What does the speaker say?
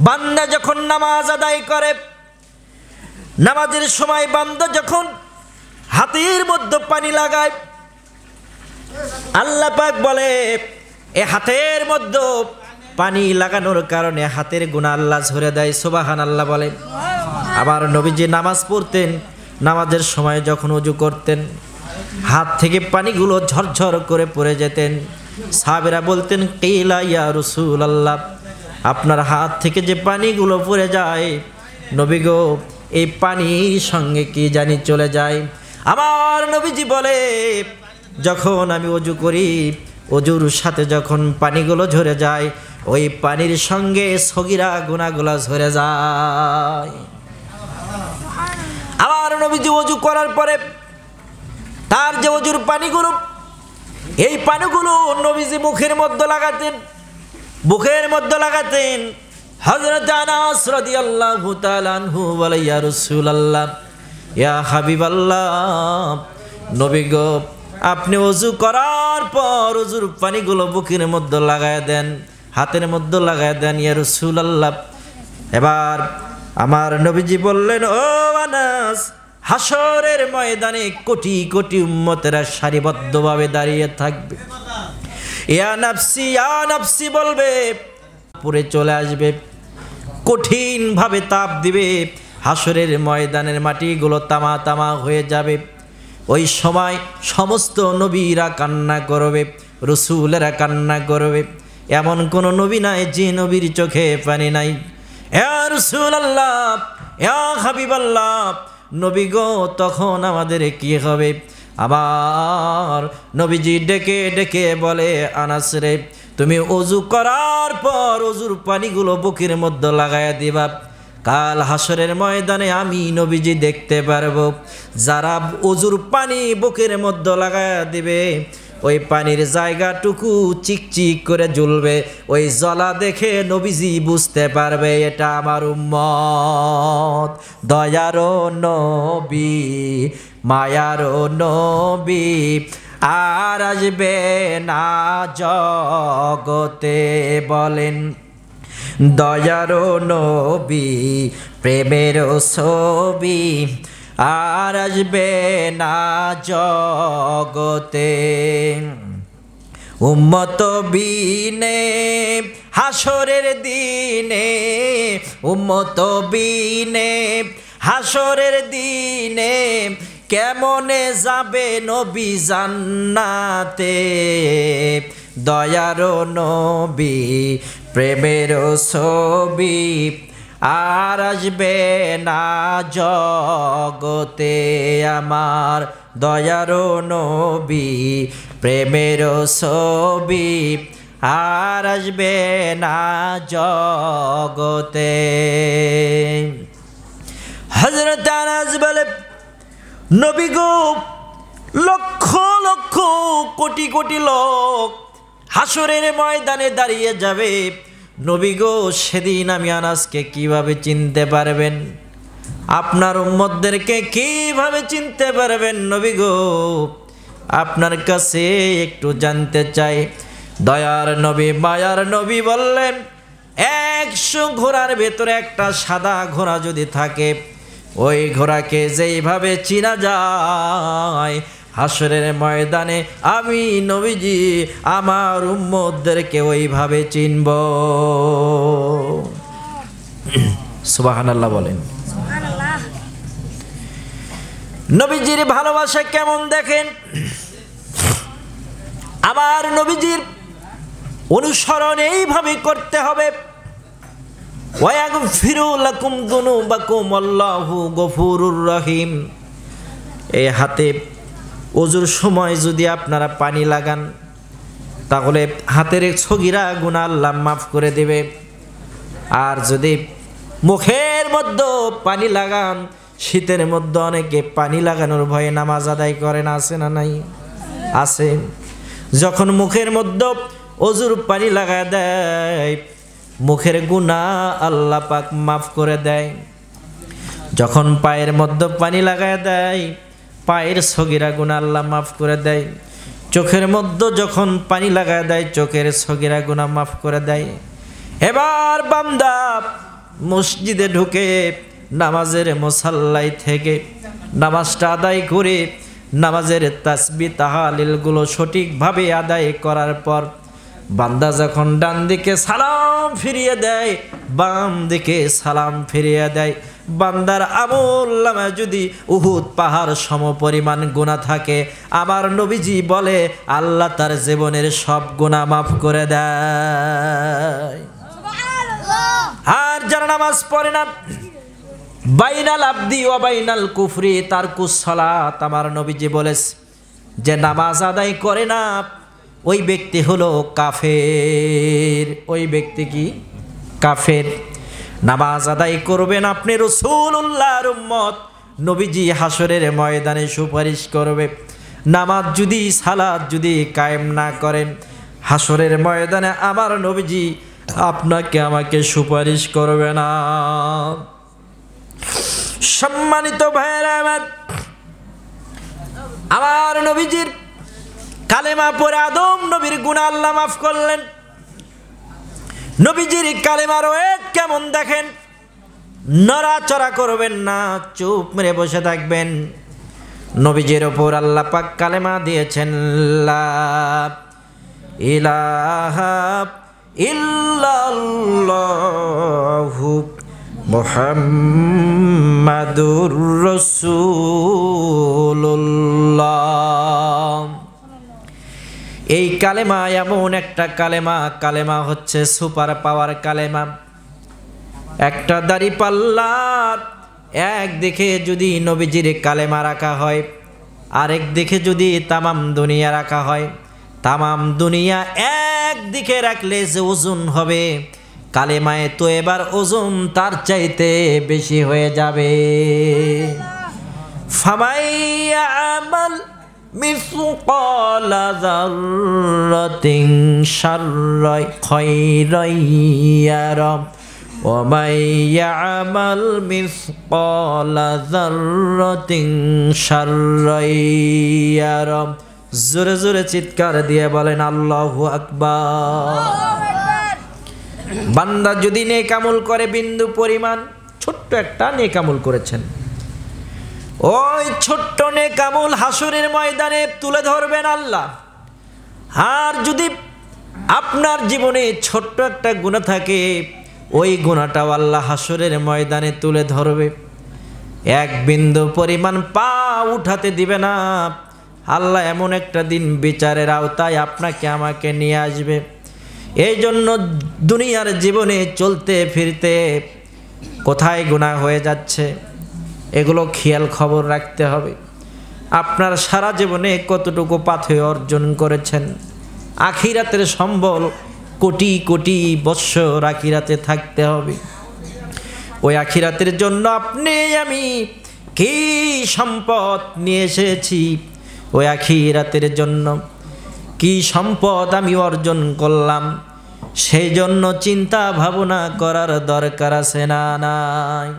বান্দা যখন নামাজ আদায় করে, নামাজের সময় বান্দা যখন হাতের মধ্যে পানি লাগায়, আল্লাহ পাক বলে এ হাতের মধ্যে পানি লাগানোর কারণে হাতের গুনাহ আল্লাহ ঝরে দেয়। সুবহানাল্লাহ বলে। আবার নবীজি নামাজ পড়তেন, নামাজের সময় যখন ওযু করতেন হাত থেকে পানিগুলো ঝরঝর করে পড়ে যেতেন। সাহাবীরা বলতেন কিলা ইয়া রাসূলুল্লাহ, আপনার হাত থেকে যে পানিগুলো পড়ে যায় নবী গো, এই পানির সঙ্গে কি জানি চলে যায়। আমার নবীজি বলে যখন আমি ওযু করি, ওযুর সাথে যখন পানিগুলো ঝরে যায়, ওই পানির সঙ্গে সগীরা গুনাহগুলো ঝরে যায়। আমার নবীজি ওযু করার পরে তার যে ওযুর পানিগুলো, এই পানিগুলো নবীজি মুখের মধ্যে লাগাতেন, বুকের মধ্যে লাগাতেন। হযরত আনাস রাদিয়াল্লাহু তাআলা আনহু বলে ইয়া রাসূলুল্লাহ, ইয়া হাবিবাল্লাহ, নবী গো আপনি ওযু করার পর ওযুর পানিগুলো বুকের মধ্যে লাগায় দেন, হাতের মধ্যে লাগায় দেন ইয়া রাসূলুল্লাহ। এবার আমার নবীজি বললেন, ও আনাস, হাসরের ময়দানে কোটি কোটি উম্মতেরা সারিবদ্ধভাবে দাঁড়িয়ে থাকবে, ইয়া নাফসি বলবে, পুরে চলে আসবে, কঠিন ভাবে তাপ দিবে, হাসরের ময়দানের মাটিগুলো তামা তামা হয়ে যাবে। ওই সময় সমস্ত নবীরা কান্না করবে, রাসূলেরা কান্না করবে। এমন কোন নবী নাই যে নবীর চোখে পানি নাই। ইয়া রাসূলুল্লাহ, ইয়া হাবিবাল্লাহ, নবী গো তখন আমাদের কি হবে? আবার নবীজি ডেকে ডেকে বলে, আনাস রে, তুমি ওযু করার পর ওযুর পানিগুলো বুকের মধ্যে লাগায়া দিবা। কাল হাসরের ময়দানে আমি নবীজি দেখতে পারবো, যারা ওযুর পানি বুকের মধ্যে লাগায়া দিবে, ওই পানির জায়গাটুকু চিকচিক করে জ্বলবে। ওই জ্বলা দেখে নবীজি বুঝতে পারবে এটা আমার উম্মত, দয়ারও নবী, মায়ারও নবী, আর আসবে না জগতে। বলেন দয়ারও নবী, প্রেমেরও ছবি, আর আসবে না জগতে। উম্মত বিনে হাসরের দিনে, উম্মত বিনে হাসরের দিনে, কেমনে যাবে নবী জান্নাতে। দয়ারও নবী, প্রেমেরও ছবি, আর আসবে না জগতে। আমার দয়ারও নবী, প্রেমেরও ছবি, আর আসবে না জগতে। হযরত আনাস বলে, নবী গো লক্ষ লক্ষ কোটি কোটি লোক হাসরের ময়দানে দাঁড়িয়ে যাবে। নবী গো সেদিন আমি আনাসকে কিভাবে চিনতে পারবেন? আপনার উম্মতদেরকে কিভাবে চিনতে পারবেন? নবী গো আপনার কাছে একটু জানতে চাই। দয়ার নবী, মায়ার নবী বললেন, 100 ঘোড়ার ভেতরে একটা সাদা ঘোড়া যদি থাকে, ওই ঘোড়াকে যেইভাবে চিনা যায়, হাসরের ময়দানে আমি নবীজি আমার উম্মতদেরকে ওইভাবে চিনব। সুবহানাল্লাহ বলেন। নবীজির ভালোবাসা কেমন দেখেন। আবার নবীজির অনুসরণ এইভাবে করতে হবে। ওয়াগফিরু লাকুম যুনুবাকুম আল্লাহু গফুরুর রহিম। এই হাতে ওযুর সময় যদি আপনারা পানি লাগান, তাহলে হাতের সগীরা গুনাহ আল্লাহ মাফ করে দেবে। আর যদি মুখের মধ্যে পানি লাগান, শীতের মধ্যে অনেকে পানি লাগানোর ভয়ে নামাজ আদায় করে না, আছে না নাই? আছে। যখন মুখের মধ্যে ওযুর পানি লাগায় দেয়, মুখের গুনাহ আল্লাহ পাক মাফ করে দেয়। যখন পায়ের মধ্যে পানি লাগায় দেয়, পায়ের সগীরা গুনাহ আল্লাহ মাফ করে দেয়। চোখের মধ্যে যখন পানি লাগায় দেয়, চোখের সগীরা গুনাহ মাফ করে দেয়। এবার বান্দা মসজিদে ঢুকে নামাজের মুসাল্লায় থেকে নামাজটা আদায় করে নামাজের তাসবিহ তাহলিলগুলো সঠিকভাবে আদায় করার পর বান্দা যখন ডান দিকে সালাম ফিরিয়ে দেয়, বাম দিকে সালাম ফিরিয়ে দেয়, বান্দার আমলনামায় যদি উহুদ পাহাড় সমপরিমাণ গুনাহ থাকে, আমার নবীজি বলে আল্লাহ তার জীবনের সব গুনাহ মাফ করে দেয়। আর যারা নামাজ পড়ে না, বাইনাল আবদি ওয়া বাইনাল কুফরি তারকুস সালাত, আমার নবীজি বলেছে যে নামাজ আদায় করে না ওই ব্যক্তি হলো কাফের। ওই ব্যক্তি কি? কাফের। নামাজ আদায় করবেন আপনি, রাসূলুল্লাহর উম্মত, নবীজি হাসরের ময়দানে সুপারিশ করবে। নামাজ যদি সালাত যদি কায়েম না করেন, হাসরের ময়দানে আমার নবীজি আপনাকে আমাকে সুপারিশ করবে না। সম্মানিত ভাইরা আমার নবীজির কালেমা পড়ে আদম নবীর গুনাহ আল্লাহ মাফ করলেন। নবীজির কালেমার ওয়েট কেমন দেখেন, নড়াচড়া করবেন না, চুপ মেরে বসে থাকবেন। নবীজির ওপর আল্লাহ পাক কালেমা দিয়েছেন, লা ইলাহা ইল্লাল্লাহু মুহাম্মাদুর রাসূলুল্লাহ। এই কালেমা এমন একটা কালেমা, কালেমা হচ্ছে সুপার পাওয়ার কালেমা। একটা দাড়িপাল্লার একদিকে যদি নবীজির কালেমা রাখা হয়, আরেক দিকে যদি তামাম দুনিয়া রাখা হয়, তামাম দুনিয়া একদিকে রাখলে যে ওজন হবে, কালেমায় তো এবার ওজন তার চাইতে বেশি হয়ে যাবে। ফামাইয়া আমাল মিসকালা যাররাতিন শাররাই খায়রাই ইয়ারা ওয়া মান ইয়ামাল মিসকালা যাররাতিন শাররাই ইয়ারা। জোরে জোরে চিৎকার দিয়ে বলেন আল্লাহু আকবার। বান্দা যদি নেক আমল করে, বিন্দু পরিমাণ ছোট্ট একটা নেক আমল করেছেন, ওই ছোট্ট নেক আমল হাসরের ময়দানে তুলে ধরবেন আল্লাহ। আর যদি আপনার জীবনে ছোট্ট একটা গুনাহ থাকে, ওই গুনাহটাও আল্লাহ হাসরের ময়দানে তুলে ধরবে। এক বিন্দু পরিমাণ পা উঠাতে দিবে না আল্লাহ। এমন একটা দিন বিচারের আওতায় আপনাকে আমাকে নিয়ে আসবে। এই জন্য দুনিয়ার জীবনে চলতে ফিরতে কোথায় গুনাহ হয়ে যাচ্ছে এগুলো খেয়াল খবর রাখতে হবে। আপনার সারা জীবনে কতটুকু পাথেয় অর্জন করেছেন, আখিরাতের সম্বল কোটি কোটি বৎসর আখিরাতে থাকতে হবে। ওই আখিরাতের জন্য আপনি আমি কি সম্পদ নিয়ে এসেছি, ওই আখিরাতের জন্য কি সম্পদ আমি অর্জন করলাম, সেই জন্য চিন্তা ভাবনা করার দরকার আছে না নাই?